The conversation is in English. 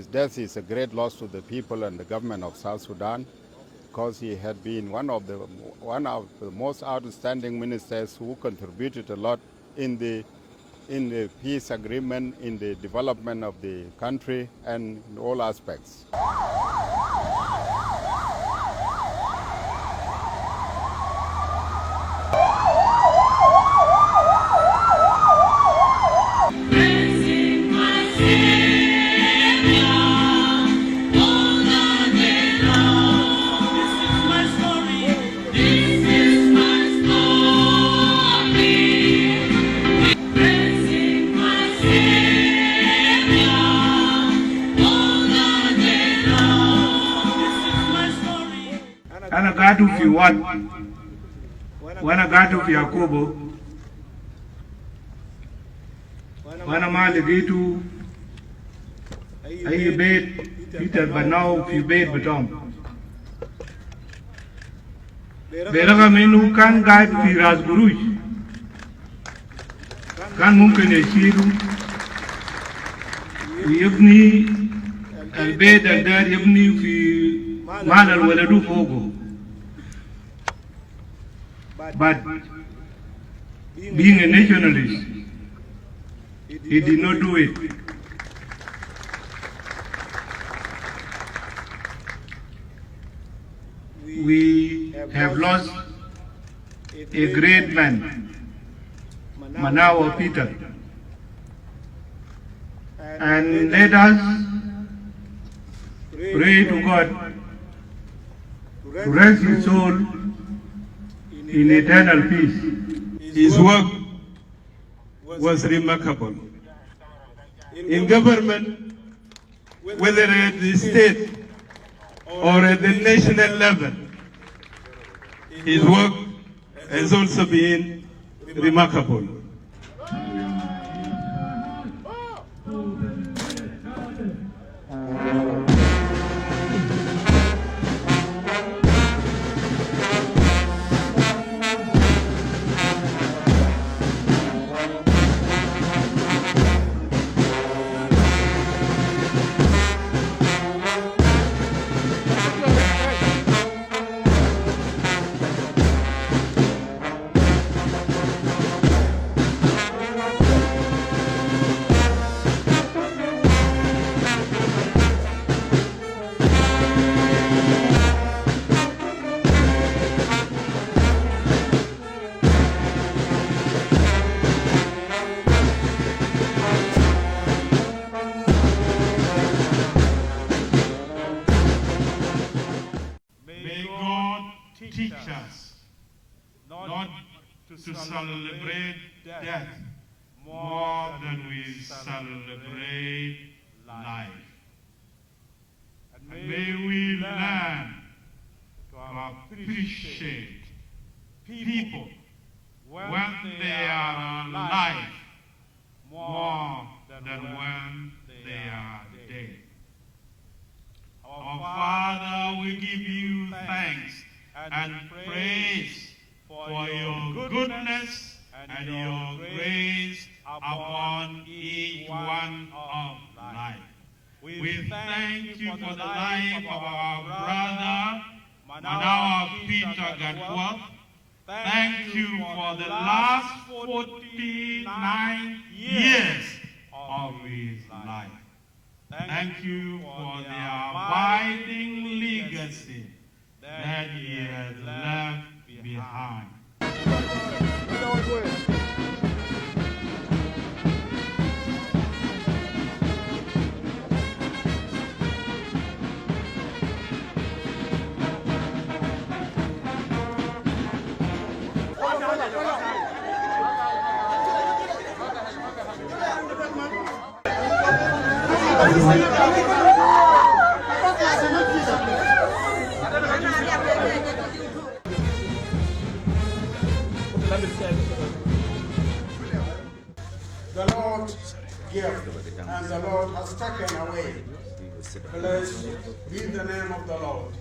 His death is a great loss to the people and the government of South Sudan, because he had been one of the most outstanding ministers who contributed a lot in the peace agreement, in the development of the country, and in all aspects. Ana gadu fi wat wana gadu fi Yakobo wana maligitu ayi bait Peter Banau fi bait betom beraga menu kan gad fi Razguruj kan mumkin yashiru يبني البيت الدار يبني في مال الولد فوقه. But being a nationalist, he did not do it. We have lost a great man, Manawa Peter. And let us pray to God to rest his soul in eternal peace. His work was remarkable. In government, whether at the state or at the national level, his work has also been remarkable. Teach us not to celebrate death more than we celebrate life. And may we learn to appreciate people when they are alive more than when they are dead. Our Father, we give you thanks and praise for your goodness and your grace upon each one of life. We thank you for the life of our brother, Manawa Peter Gadworth. Thank you for the last 49 years of his life. Thank you for the abiding legacy that he has left behind. The Lord gave, and the Lord has taken away. Blessed be the name of the Lord.